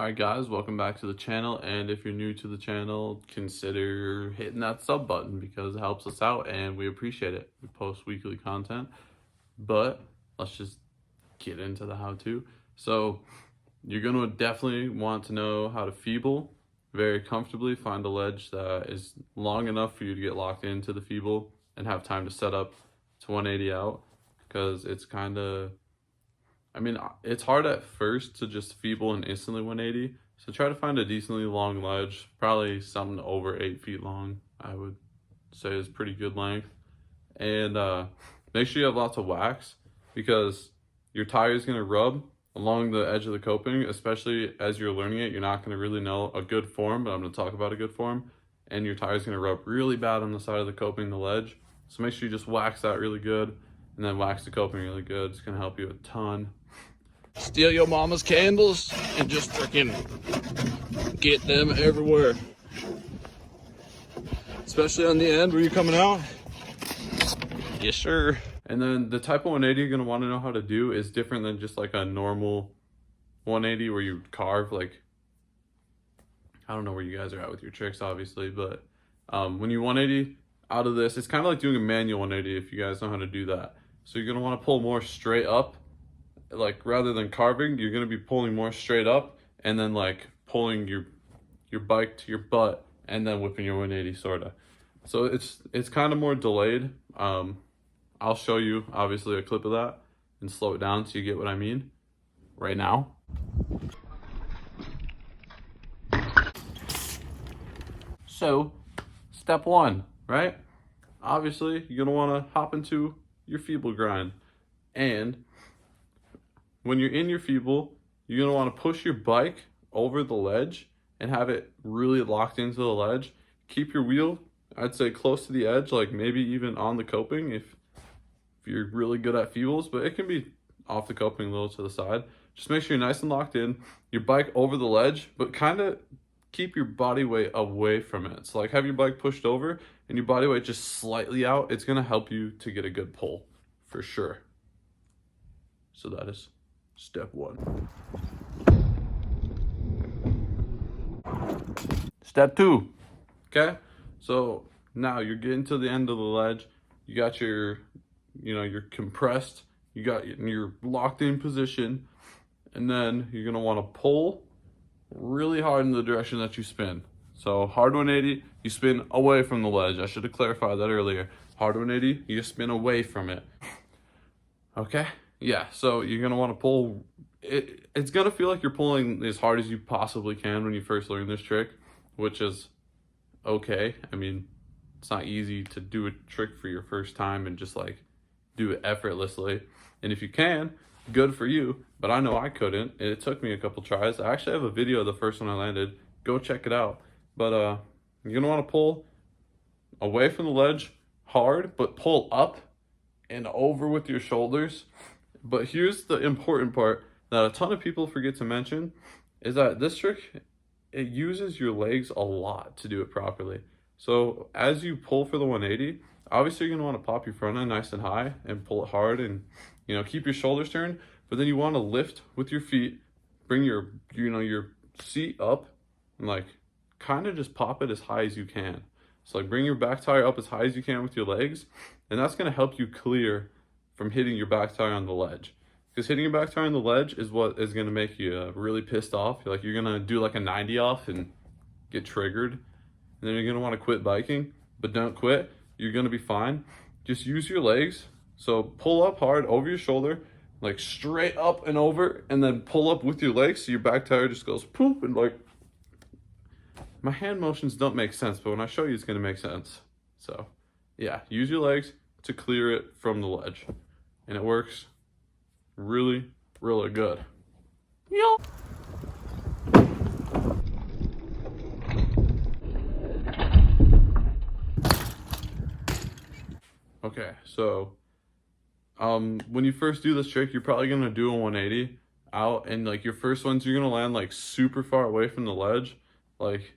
Alright guys, welcome back to the channel, and if you're new to the channel, consider hitting that sub button because it helps us out and we appreciate it. We post weekly content, but let's just get into the how-to. So you're going to definitely want to know how to feeble very comfortably, find a ledge that is long enough for you to get locked into the feeble and have time to set up to 180 out, because it's kind of, it's hard at first to just feeble and instantly 180. So try to find a decently long ledge, probably something over 8 feet long, I would say is pretty good length. And make sure you have lots of wax, because your tire is going to rub along the edge of the coping, especially as you're learning it. You're not going to really know a good form, but I'm going to talk about a good form. And your tire is going to rub really bad on the side of the coping, the ledge. So make sure you just wax that really good, and then wax the coping really good. It's going to help you a ton. Steal your mama's candles and just freaking get them everywhere. Especially on the end where you're coming out. Yes, sir. And then the type of 180 you're going to want to know how to do is different than just like a normal 180 where you carve. Like, I don't know where you guys are at with your tricks, obviously, but when you 180 out of this, it's kind of like doing a manual 180 if you guys know how to do that. So you're going to want to pull more straight up. Like, rather than carving, you're going to be pulling more straight up and then like pulling your bike to your butt and then whipping your 180 sort of. So it's kind of more delayed. I'll show you obviously a clip of that and slow it down so you get what I mean right now. So step one, right? Obviously you're going to want to hop into your feeble grind, and when you're in your feeble, you're going to want to push your bike over the ledge and have it really locked into the ledge. Keep your wheel, I'd say, close to the edge, like maybe even on the coping if you're really good at feebles, but it can be off the coping a little to the side. Just make sure you're nice and locked in. Your bike over the ledge, but kind of keep your body weight away from it. So like have your bike pushed over and your body weight just slightly out. It's going to help you to get a good pull for sure. So that is step one. Step two. Okay, so now you're getting to the end of the ledge. You got your, you're compressed. You're locked in position, and then you're gonna want to pull really hard in the direction that you spin. So hard 180, you spin away from the ledge. I should have clarified that earlier. Hard 180, you spin away from it. Okay. Yeah, so you're going to want to pull, it's going to feel like you're pulling as hard as you possibly can when you first learn this trick, which is okay. I mean, it's not easy to do a trick for your first time and just like do it effortlessly. And if you can, good for you, but I know I couldn't. It took me a couple tries. I actually have a video of the first one I landed. Go check it out. But you're going to want to pull away from the ledge hard, but pull up and over with your shoulders. But here's the important part that a ton of people forget to mention, is that this trick, it uses your legs a lot to do it properly. So as you pull for the 180, obviously you're going to want to pop your front end nice and high and pull it hard and, keep your shoulders turned. But then you want to lift with your feet, bring your seat up and like kind of just pop it as high as you can. So like bring your back tire up as high as you can with your legs, and that's going to help you clear from hitting your back tire on the ledge. Because hitting your back tire on the ledge is what is going to make you really pissed off. You're going to do like a 90 off and get triggered. And then you're going to want to quit biking, but don't quit. You're going to be fine. Just use your legs. So pull up hard over your shoulder, like straight up and over, and then pull up with your legs so your back tire just goes poop. And like, my hand motions don't make sense, but when I show you, it's going to make sense. So yeah, use your legs to clear it from the ledge, and it works really, really good. Yo. Okay, so when you first do this trick, you're probably gonna do a 180 out, and like your first ones, you're gonna land like super far away from the ledge, like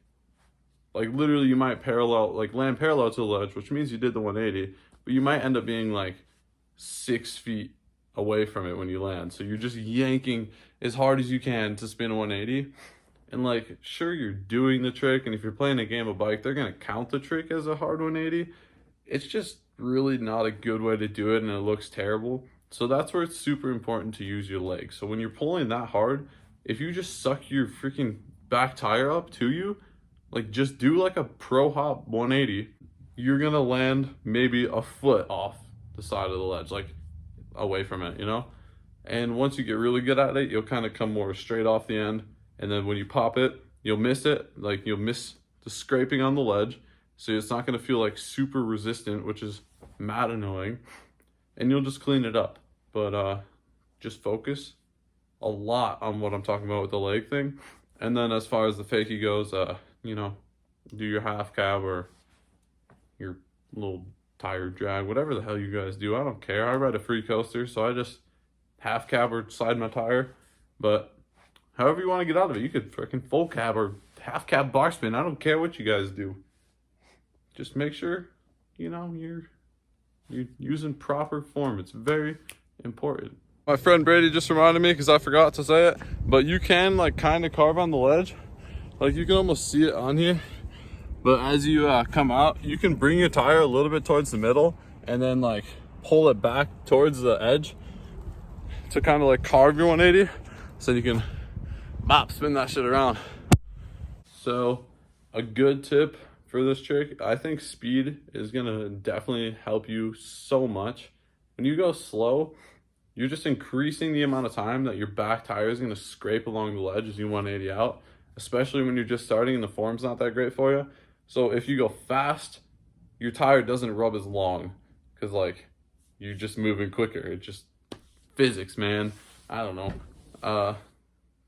literally you might land parallel to the ledge, which means you did the 180. But you might end up being like 6 feet away from it when you land. So you're just yanking as hard as you can to spin a 180. And like, sure, you're doing the trick, and if you're playing a game of bike, they're gonna count the trick as a hard 180. It's just really not a good way to do it, and it looks terrible. So that's where it's super important to use your legs. So when you're pulling that hard, if you just suck your freaking back tire up to you, like just do like a pro hop 180, you're gonna land maybe a foot off the side of the ledge, like away from it, you know? And once you get really good at it, you'll kind of come more straight off the end. And then when you pop it, you'll miss it, like you'll miss the scraping on the ledge. So it's not gonna feel like super resistant, which is mad annoying. And you'll just clean it up. But just focus a lot on what I'm talking about with the leg thing. And then as far as the fakie goes, you know, do your half cab or your little tire drag, whatever the hell you guys do. I don't care. I ride a free coaster, so I just half cab or slide my tire. But however you want to get out of it, you could freaking full cab or half cab bar spin. I don't care what you guys do. Just make sure, you know, you're using proper form. It's very important. My friend Brady just reminded me, because I forgot to say it, but you can like kind of carve on the ledge. Like you can almost see it on here. But as you come out, you can bring your tire a little bit towards the middle and then like pull it back towards the edge to kind of like carve your 180. So you can spin that shit around. So a good tip for this trick, I think speed is gonna definitely help you so much. When you go slow, you're just increasing the amount of time that your back tire is gonna scrape along the ledge as you 180 out, especially when you're just starting and the form's not that great for you. So if you go fast, your tire doesn't rub as long because like you're just moving quicker. It's just physics, man. I don't know.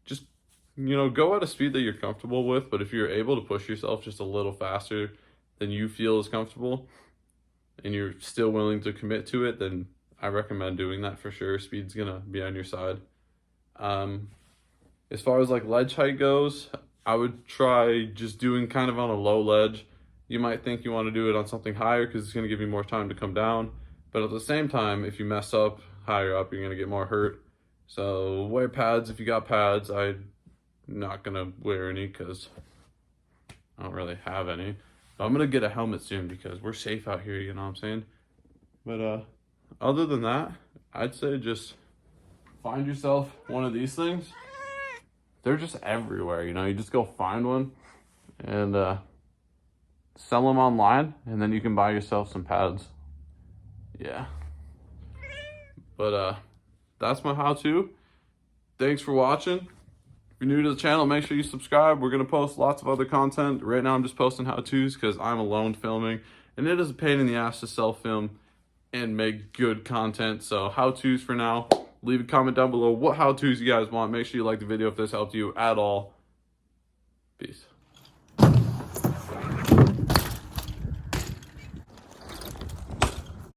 Just, you know, go at a speed that you're comfortable with, but if you're able to push yourself just a little faster than you feel is comfortable and you're still willing to commit to it, then I recommend doing that for sure. Speed's gonna be on your side. As far as like ledge height goes, I would try just doing kind of on a low ledge. You might think you want to do it on something higher because it's going to give you more time to come down. But at the same time, if you mess up higher up, you're going to get more hurt. So wear pads if you got pads. I'm not going to wear any because I don't really have any. But I'm going to get a helmet soon because we're safe out here, you know what I'm saying? But other than that, I'd say just find yourself one of these things. They're just everywhere, you know. You just go find one and sell them online, and then you can buy yourself some pads. Yeah. But that's my how-to. Thanks for watching. If you're new to the channel, make sure you subscribe. We're going to post lots of other content. Right now I'm just posting how-tos because I'm alone filming, and it is a pain in the ass to self-film and make good content. So how-tos for now. Leave a comment down below what how-tos you guys want. Make sure you like the video if this helped you at all. Peace.